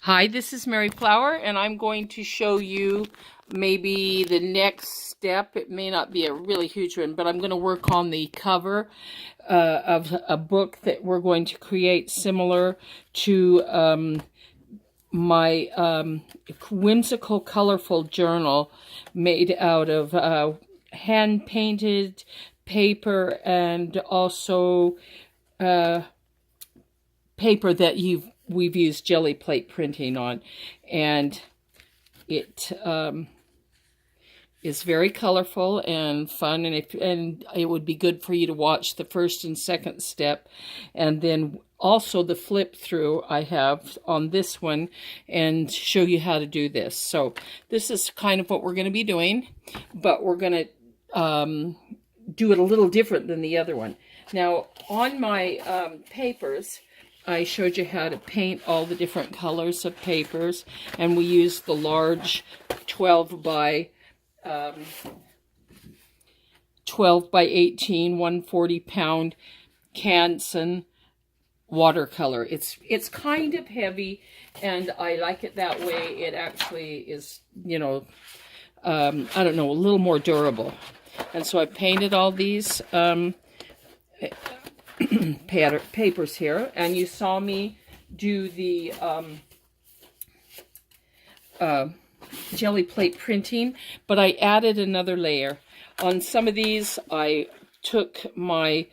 Hi, this is Mary Flower, and I'm going to show you maybe the next step. It may not be a really huge one, but I'm going to work on the cover of a book that we're going to create similar to my whimsical, colorful journal made out of hand-painted paper and also paper that we've used jelly plate printing on, and it is very colorful and fun, and it would be good for you to watch the first and second step, and then also the flip through I have on this one, and show you how to do this. So this is kind of what we're going to be doing, but we're going to do it a little different than the other one. Now on my papers, I showed you how to paint all the different colors of papers, and we used the large 12 by 18, 140-pound Canson watercolor. It's kind of heavy, and I like it that way. It actually is, you know, I don't know, a little more durable. And so I painted all these papers here, and you saw me do the jelly plate printing, but I added another layer. On some of these, I took my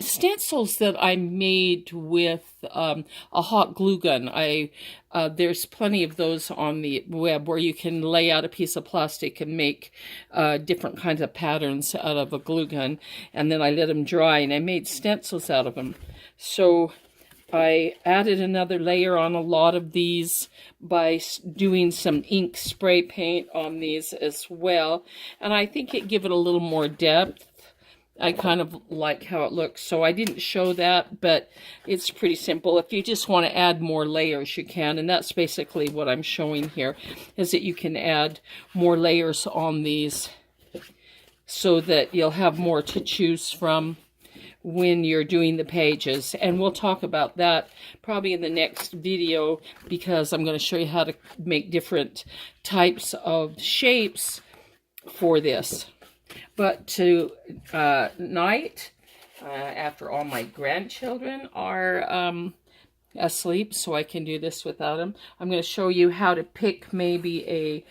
stencils that I made with a hot glue gun. There's plenty of those on the web where you can lay out a piece of plastic and make different kinds of patterns out of a glue gun, and then I let them dry, and I made stencils out of them. So I added another layer on a lot of these by doing some ink spray paint on these as well, and I think it gave it a little more depth. I kind of like how it looks, so I didn't show that, but it's pretty simple. If you just want to add more layers, you can, and that's basically what I'm showing here, is that you can add more layers on these so that you'll have more to choose from when you're doing the pages. And we'll talk about that probably in the next video, because I'm going to show you how to make different types of shapes for this. But tonight, after all my grandchildren are asleep, so I can do this without them, I'm going to show you how to pick maybe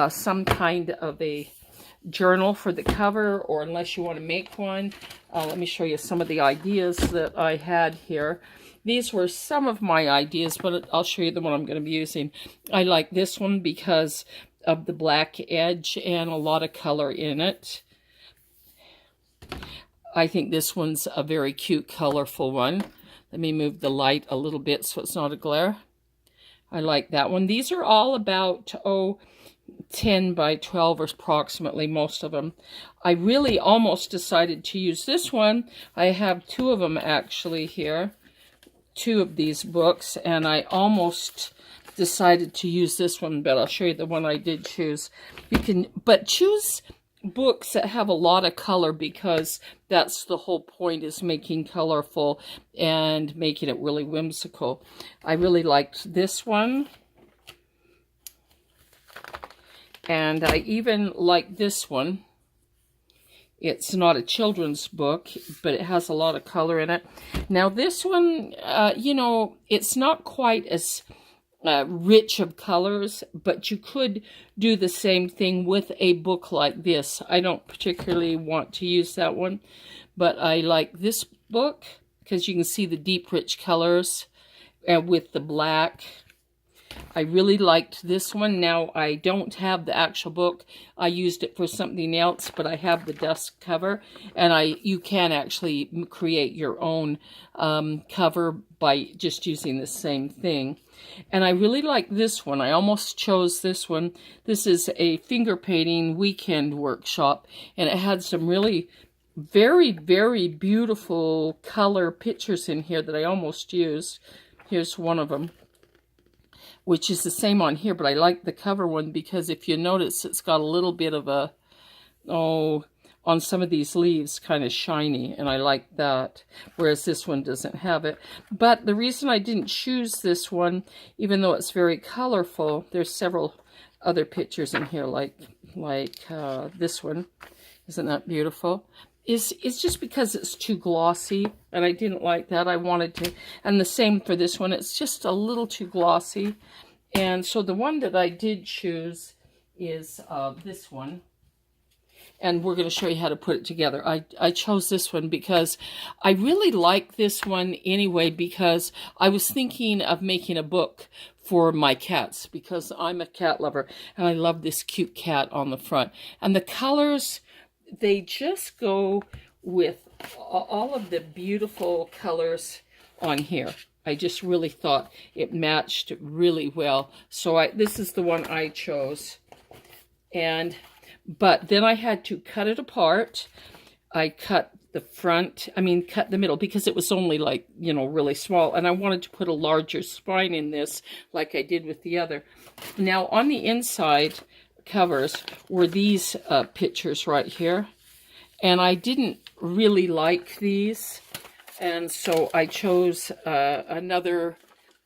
some kind of a journal for the cover, or unless you want to make one. Let me show you some of the ideas that I had here. These were some of my ideas, but I'll show you the one I'm going to be using. I like this one because of the black edge and a lot of color in it. I think this one's a very cute, colorful one. Let me move the light a little bit so it's not a glare. I like that one. These are all about, 10 by 12 or approximately, most of them. I really almost decided to use this one. I have two of them actually here, two of these books, and I almost decided to use this one, but I'll show you the one I did choose. You can, but choose books that have a lot of color, because that's the whole point, is making colorful and making it really whimsical. I really liked this one, and I even like this one. It's not a children's book, but it has a lot of color in it. Now this one, you know, it's not quite as rich of colors, but you could do the same thing with a book like this. I don't particularly want to use that one, but I like this book because you can see the deep, rich colors with the black. I really liked this one. Now, I don't have the actual book. I used it for something else, but I have the dust cover, and you can actually create your own cover by just using the same thing. And I really like this one. I almost chose this one. This is a finger painting weekend workshop, and it had some really very, very beautiful color pictures in here that I almost used. Here's one of them, which is the same on here, but I like the cover one because if you notice, it's got a little bit of a, on some of these leaves kind of shiny, and I like that, whereas this one doesn't have it. But the reason I didn't choose this one, even though it's very colorful, there's several other pictures in here, like this one. Isn't that beautiful? It's just because it's too glossy, and I didn't like that. I wanted to, and the same for this one. It's just a little too glossy. And so the one that I did choose is this one. And we're going to show you how to put it together. I chose this one because I really like this one anyway, because I was thinking of making a book for my cats, because I'm a cat lover, and I love this cute cat on the front. And the colors, they just go with all of the beautiful colors on here. I just really thought it matched really well. So this is the one I chose. But then I had to cut it apart. I cut the front, cut the middle, because it was only like, really small. And I wanted to put a larger spine in this, like I did with the other. Now, on the inside covers were these pictures right here. And I didn't really like these. And so I chose another.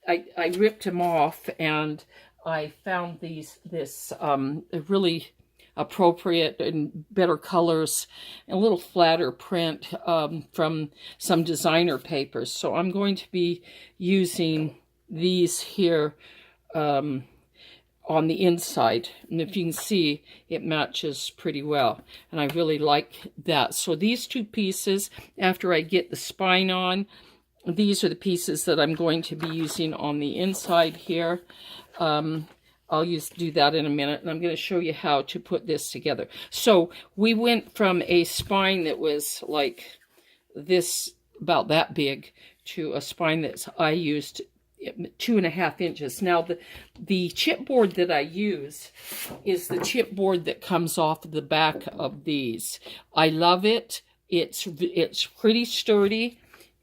I ripped them off, and I found this really appropriate and better colors, and a little flatter print from some designer papers. So I'm going to be using these here on the inside, and if you can see, it matches pretty well, and I really like that. So these two pieces, after I get the spine on, these are the pieces that I'm going to be using on the inside here. I'll do that in a minute, and I'm going to show you how to put this together. So we went from a spine that was like this, about that big, to a spine that I used 2.5 inches. Now the chipboard that I use is the chipboard that comes off the back of these. I love it. It's pretty sturdy.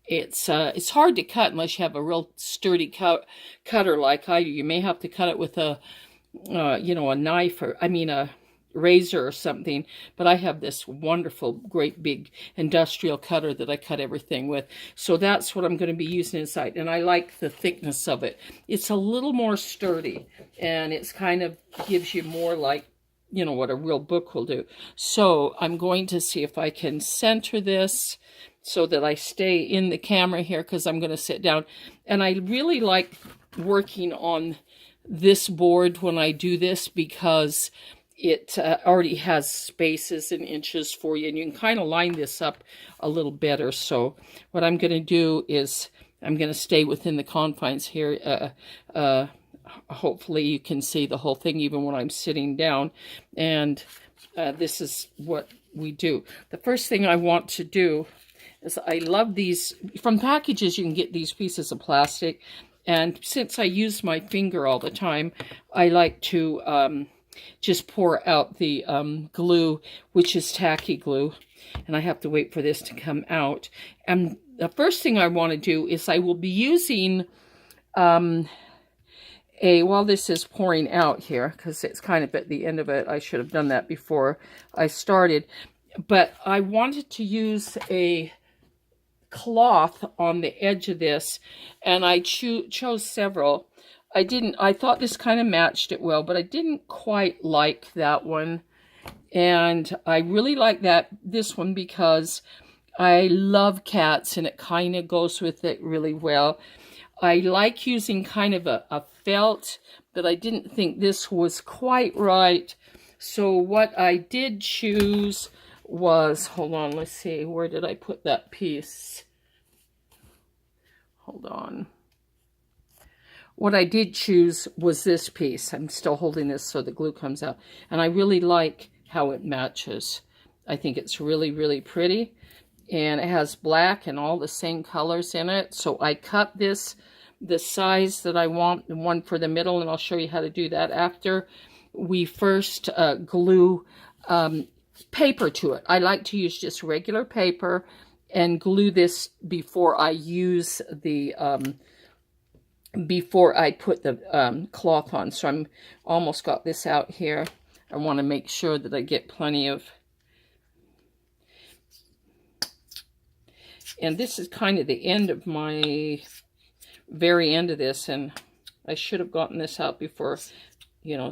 It's hard to cut unless you have a real sturdy cutter like I do. You may have to cut it with a knife, or a razor or something. But I have this wonderful, great big industrial cutter that I cut everything with. So that's what I'm going to be using inside. And I like the thickness of it. It's a little more sturdy, and it's kind of gives you more like, what a real book will do. So I'm going to see if I can center this so that I stay in the camera here, because I'm going to sit down. And I really like working on this board when I do this, because it already has spaces and inches for you, and you can kind of line this up a little better. So what I'm going to do is I'm going to stay within the confines here. Hopefully you can see the whole thing even when I'm sitting down. And this is what we do. The first thing I want to do is, I love these. From packages, you can get these pieces of plastic. And since I use my finger all the time, I like to just pour out the glue, which is tacky glue. And I have to wait for this to come out. And the first thing I want to do is I will be using while this is pouring out here, because it's kind of at the end of it. I should have done that before I started. But I wanted to use a cloth on the edge of this, and I chose several. I thought this kind of matched it well, but I didn't quite like that one. And I really like this one, because I love cats, and it kind of goes with it really well. I like using kind of a felt, but I didn't think this was quite right. So what I did choose was, hold on, let's see, where did I put that piece? Hold on. What I did choose was this piece. I'm still holding this so the glue comes out. And I really like how it matches. I think it's really, really pretty. And it has black and all the same colors in it. So I cut this the size that I want, the one for the middle, and I'll show you how to do that after we first glue paper to it. I like to use just regular paper and glue this before I use the before I put the cloth on. So I'm almost got this out here. I want to make sure that I get plenty of And this is kind of the end of my, very end of this, and I should have gotten this out before, you know,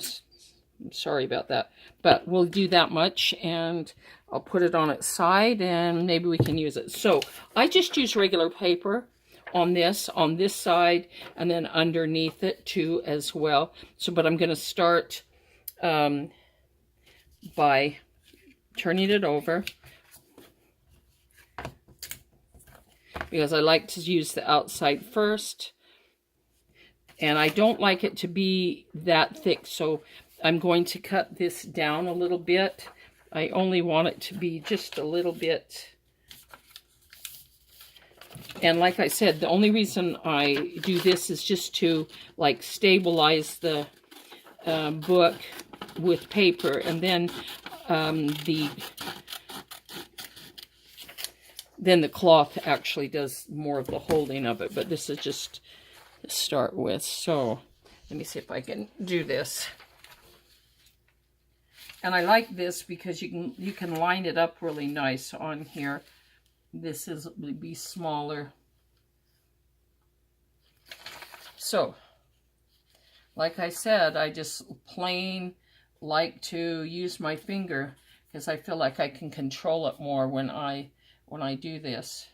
I'm sorry about that. But we'll do that much, and I'll put it on its side, and maybe we can use it. So I just use regular paper on this side, and then underneath it too as well. So, but I'm going to start by turning it over, because I like to use the outside first. And I don't like it to be that thick, so I'm going to cut this down a little bit. I only want it to be just a little bit. And like I said, the only reason I do this is just to like stabilize the book with paper, and then the cloth actually does more of the holding of it. But this is just to start with. So let me see if I can do this. And I like this because you can line it up really nice on here. This would be smaller. So, like I said, I just plain like to use my finger because I feel like I can control it more when I do this.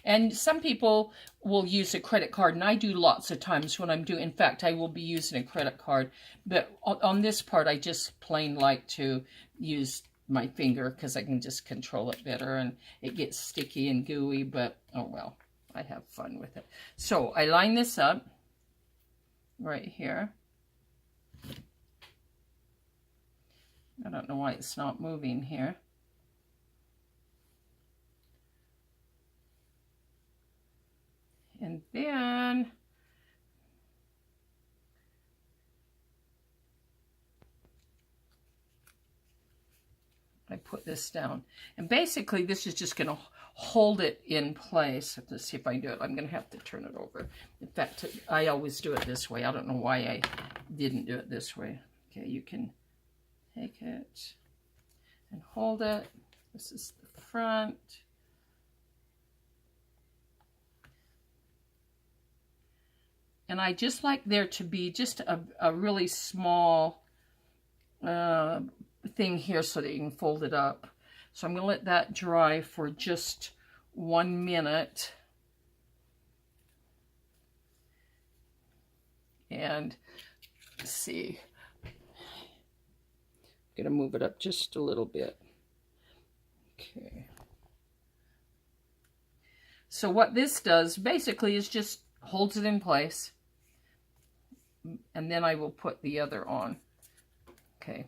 And some people will use a credit card, and I do lots of times when I'm doing, in fact, I will be using a credit card. But on this part, I just plain like to use my finger because I can just control it better, and it gets sticky and gooey, but oh well, I have fun with it. So I line this up right here. I don't know why it's not moving here. And then I put this down. And basically this is just going to hold it in place. Let's see if I can do it. I'm going to have to turn it over. In fact, I always do it this way. I don't know why I didn't do it this way. Okay, you can take it and hold it. This is the front. And I just like there to be just a really small thing here so that you can fold it up. So I'm going to let that dry for just 1 minute. And let's see. I'm going to move it up just a little bit. Okay. So what this does basically is just holds it in place. And then I will put the other on. Okay.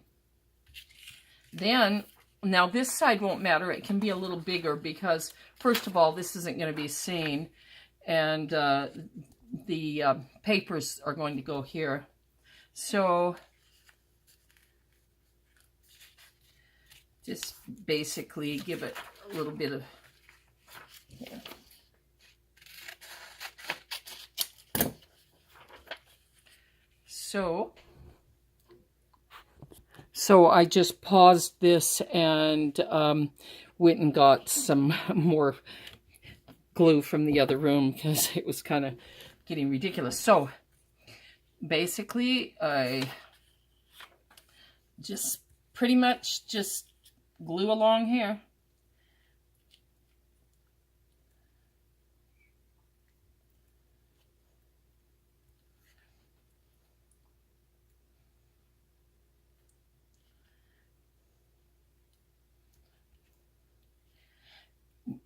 Then, now this side won't matter. It can be a little bigger because, first of all, this isn't going to be seen. And the papers are going to go here. So, just basically give it a little bit of... Yeah. So I just paused this and went and got some more glue from the other room because it was kind of getting ridiculous. So basically I just pretty much just glue along here.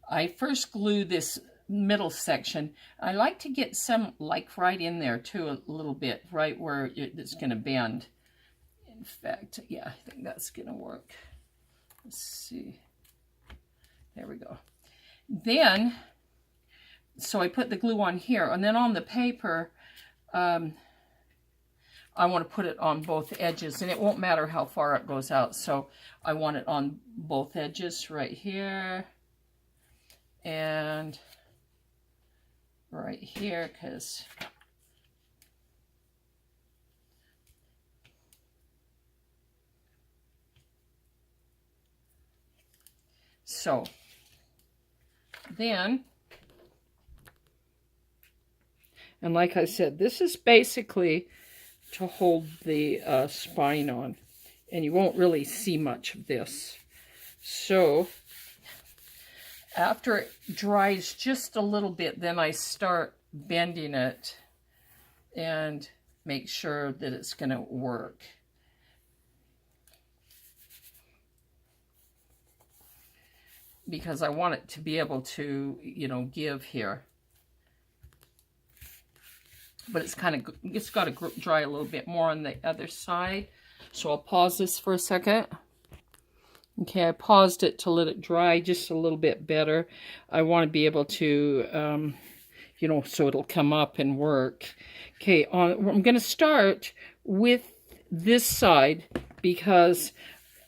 I first glue this middle section. I like to get some like right in there too, a little bit, right where it's going to bend. In fact, yeah, I think that's going to work. Let's see. There we go. Then, so I put the glue on here, and then on the paper, I want to put it on both edges, and it won't matter how far it goes out. So I want it on both edges right here. And right here, because So then, and like I said, this is basically to hold the spine on, and you won't really see much of this. So after it dries just a little bit, then I start bending it and make sure that it's going to work. Because I want it to be able to, you know, give here. But it's got to dry a little bit more on the other side. So I'll pause this for a second. Okay, I paused it to let it dry just a little bit better. I want to be able to, you know, so it'll come up and work. Okay, I'm going to start with this side because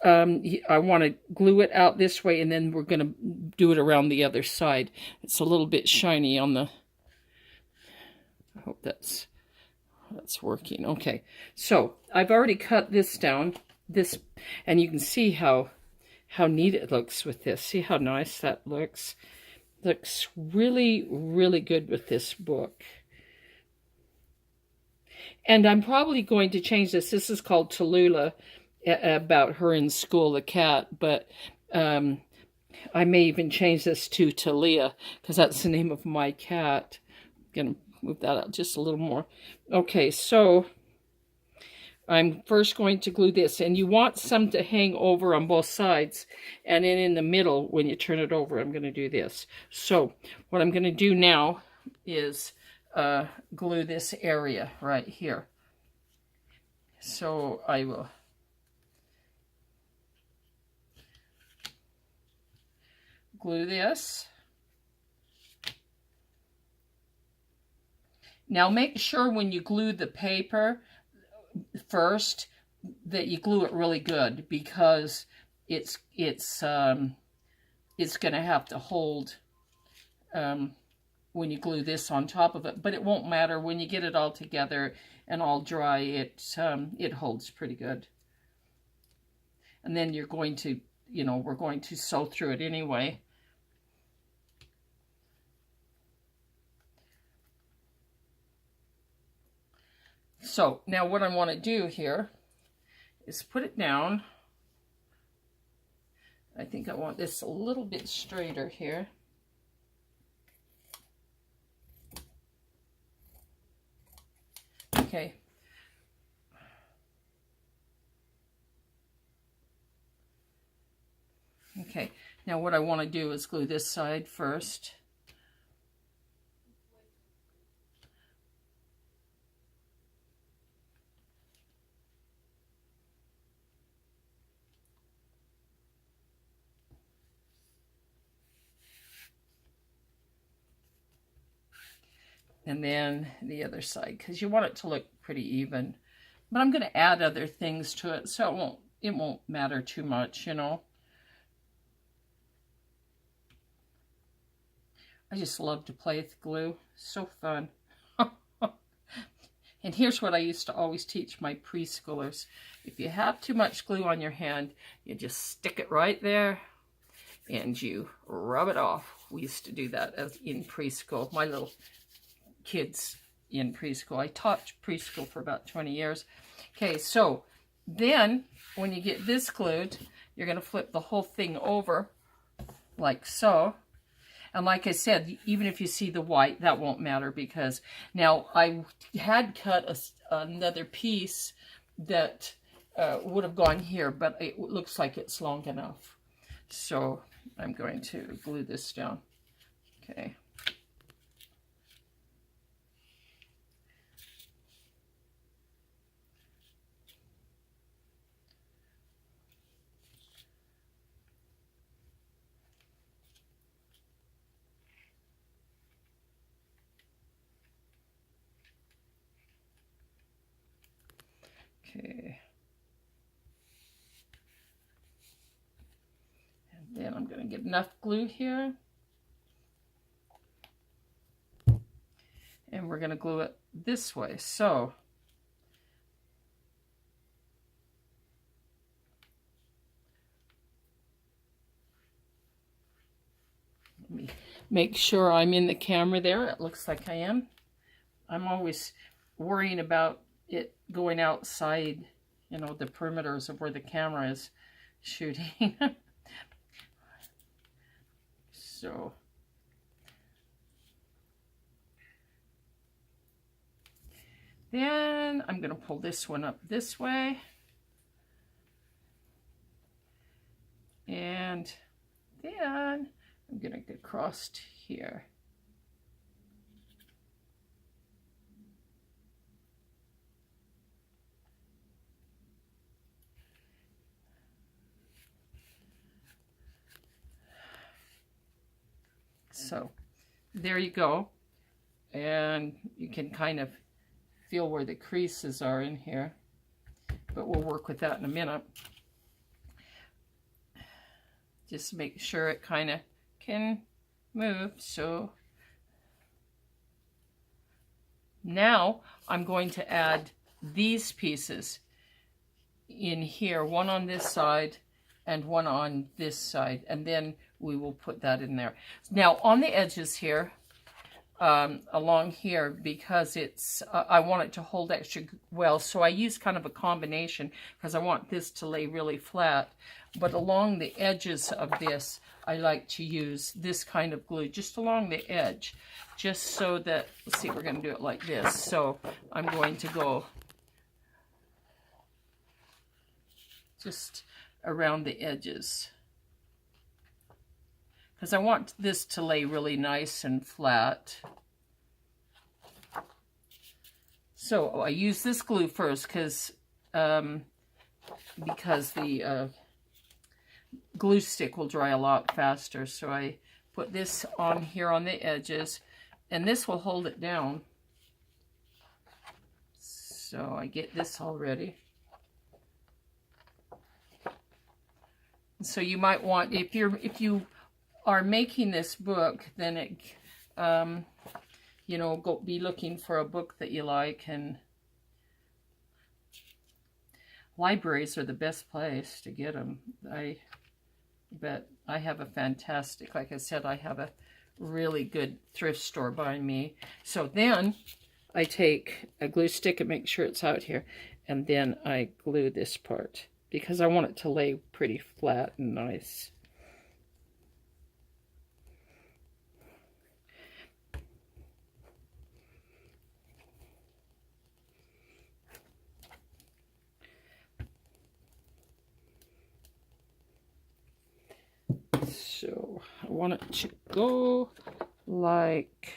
I want to glue it out this way, and then we're going to do it around the other side. It's a little bit shiny on the... I hope that's working. Okay, so I've already cut this down, and you can see how neat it looks with this. See how nice that looks? Looks really, really good with this book. And I'm probably going to change this. This is called Tallulah, about her in school, the cat, but I may even change this to Talia, because that's the name of my cat. I'm going to move that out just a little more. Okay, so I'm first going to glue this, and you want some to hang over on both sides, and then in the middle, when you turn it over, I'm going to do this. So what I'm going to do now is glue this area right here. So I will glue this. Now make sure when you glue the paper first that you glue it really good, because it's going to have to hold when you glue this on top of it, but it won't matter when you get it all together and all dry. It holds pretty good. And then you're going to, you know, we're going to sew through it anyway. So now what I want to do here is put it down. I think I want this a little bit straighter here. Okay. Okay, now what I want to do is glue this side first. And then the other side, because you want it to look pretty even. But I'm going to add other things to it, so it won't matter too much, you know. I just love to play with glue. So fun. And here's what I used to always teach my preschoolers. If you have too much glue on your hand, you just stick it right there and you rub it off. We used to do that in preschool. My little kids in preschool. I taught preschool for about 20 years. Okay, so then when you get this glued, you're going to flip the whole thing over like so. And like I said, even if you see the white, that won't matter, because now I had cut another piece that would have gone here, but it looks like it's long enough. So I'm going to glue this down. Okay. Okay. And then I'm going to get enough glue here. And we're going to glue it this way. So Make sure I'm in the camera there. It looks like I am. I'm always worrying about it going outside, you know, the perimeters of where the camera is shooting. So then I'm going to pull this one up this way. And then I'm going to get across to here. So there you go. And you can kind of feel where the creases are in here, but we'll work with that in a minute. Just make sure it kind of can move. So now I'm going to add these pieces in here, one on this side and one on this side, and then we will put that in there. Now on the edges here, along here, because it's I want it to hold extra well, so I use kind of a combination because I want this to lay really flat. But along the edges of this, I like to use this kind of glue just along the edge, just so that, let's see, we're going to do it like this. So I'm going to go just around the edges, because I want this to lay really nice and flat. So I use this glue first because the glue stick will dry a lot faster. So I put this on here on the edges, and this will hold it down. So I get this all ready. So you might want, if you are making this book, then it, you know, be looking for a book that you like, and libraries are the best place to get them. But I have a fantastic, like I said, I have a really good thrift store by me. So then I take a glue stick and make sure it's out here, and then I glue this part because I want it to lay pretty flat and nice. So I want it to go like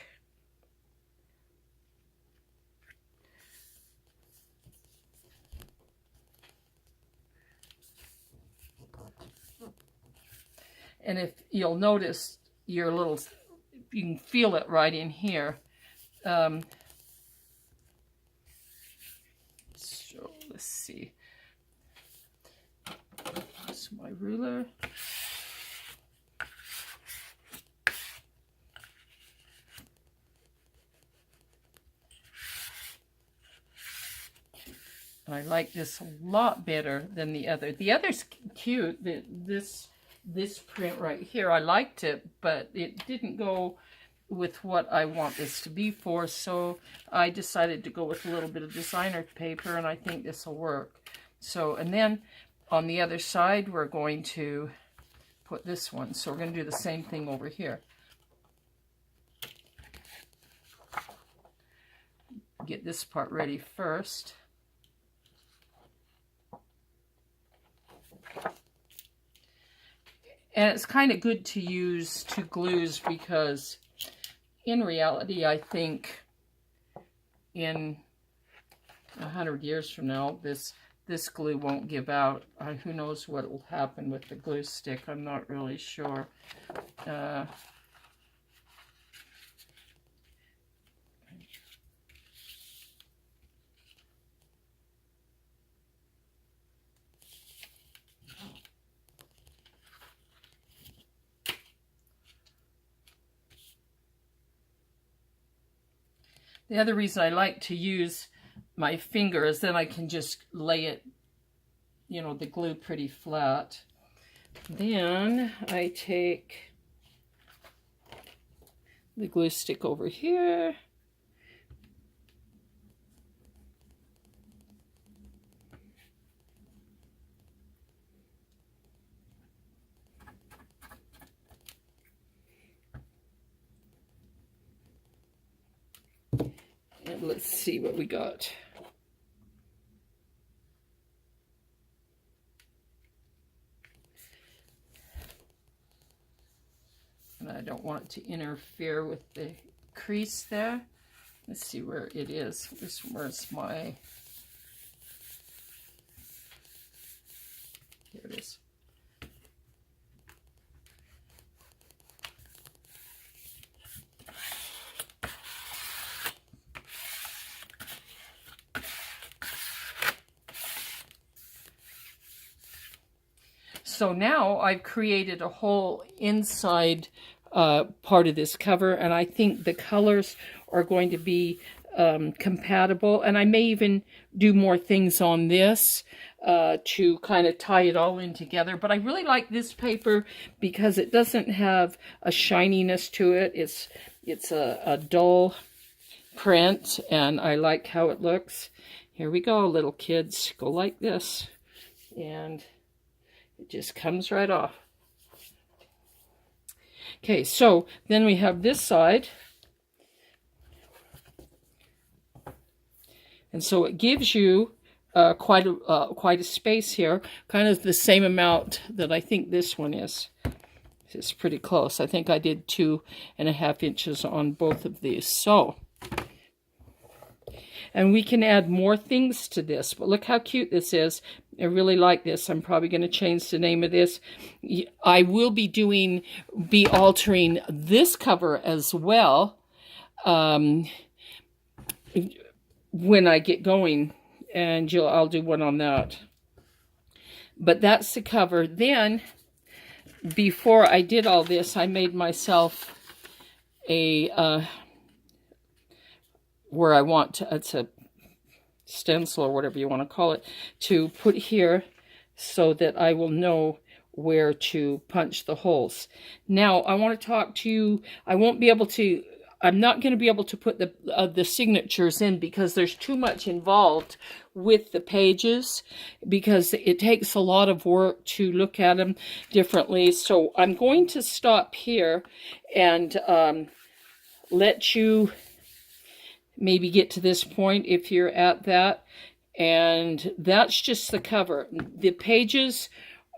and if you'll notice your little, you can feel it right in here. So let's see. That's my ruler. I like this a lot better than the other. The other's cute. This print right here, I liked it, but it didn't go with what I want this to be for, so I decided to go with a little bit of designer paper, and I think this will work. So, and then on the other side, we're going to put this one. So we're going to do the same thing over here. Get this part ready first. And it's kind of good to use two glues because in reality, I think in 100 years from now, this glue won't give out. Who knows what will happen with the glue stick? I'm not really sure. The other reason I like to use my finger is then I can just lay it, you know, the glue pretty flat. Then I take the glue stick over here. And let's see what we got. And I don't want it to interfere with the crease there. Let's see where it is. Where's my... Here it is. So now I've created a whole inside part of this cover, and I think the colors are going to be compatible, and I may even do more things on this to kind of tie it all in together. But I really like this paper because it doesn't have a shininess to it. It's a dull print, and I like how it looks. Here we go, little kids. Go like this. And it just comes right off. Okay, so then we have this side. And so it gives you quite a space here, kind of the same amount that I think this one is. It's pretty close. I think I did 2.5 inches on both of these. So, and we can add more things to this, but look how cute this is. I really like this. I'm probably going to change the name of this. I will be altering this cover as well when I get going, and I'll do one on that. But that's the cover. Then, before I did all this, I made myself a where I want to, it's a stencil or whatever you want to call it, to put here so that I will know where to punch the holes. Now, I want to talk to you. I'm not going to be able to put the signatures in because there's too much involved with the pages, because it takes a lot of work to look at them differently. So I'm going to stop here and let you maybe get to this point if you're at that. And that's just the cover. The pages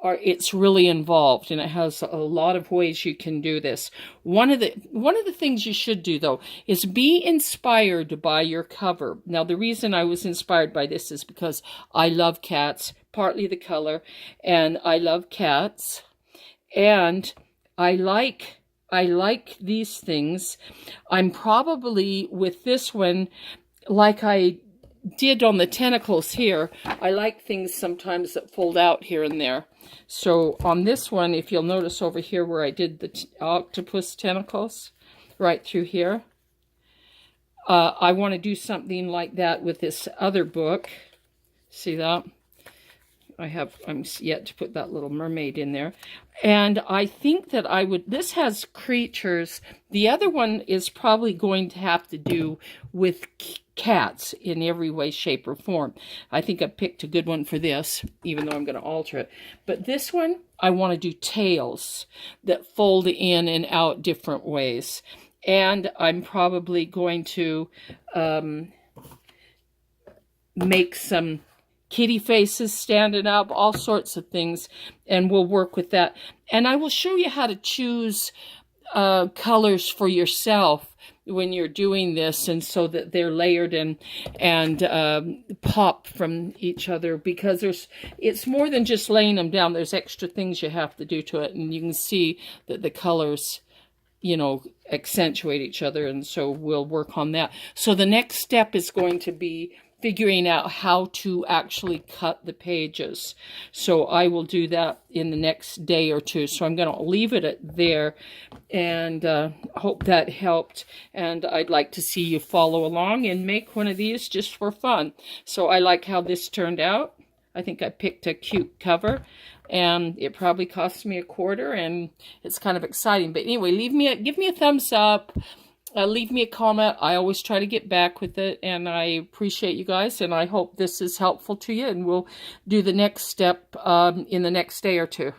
it's really involved, and it has a lot of ways you can do this. One of the things you should do, though, is be inspired by your cover. Now, the reason I was inspired by this is because I love cats, partly the color, and I love cats, and I like these things. I'm probably, with this one, like I did on the tentacles here, I like things sometimes that fold out here and there. So on this one, if you'll notice over here where I did the octopus tentacles, right through here, I want to do something like that with this other book. See that? I'm yet to put that little mermaid in there. And I think that this has creatures. The other one is probably going to have to do with cats in every way, shape, or form. I think I picked a good one for this, even though I'm going to alter it. But this one, I want to do tails that fold in and out different ways. And I'm probably going to make some kitty faces standing up, all sorts of things, and we'll work with that. And I will show you how to choose colors for yourself when you're doing this, and so that they're layered and pop from each other, because it's more than just laying them down. There's extra things you have to do to it, and you can see that the colors, accentuate each other, and so we'll work on that. So the next step is going to be figuring out how to actually cut the pages. So I will do that in the next day or two. So I'm going to leave it at there, and hope that helped. And I'd like to see you follow along and make one of these just for fun. So I like how this turned out. I think I picked a cute cover, and it probably cost me $0.25, and it's kind of exciting. But anyway, give me a thumbs up. leave me a comment. I always try to get back with it, and I appreciate you guys, and I hope this is helpful to you, and we'll do the next step in the next day or two.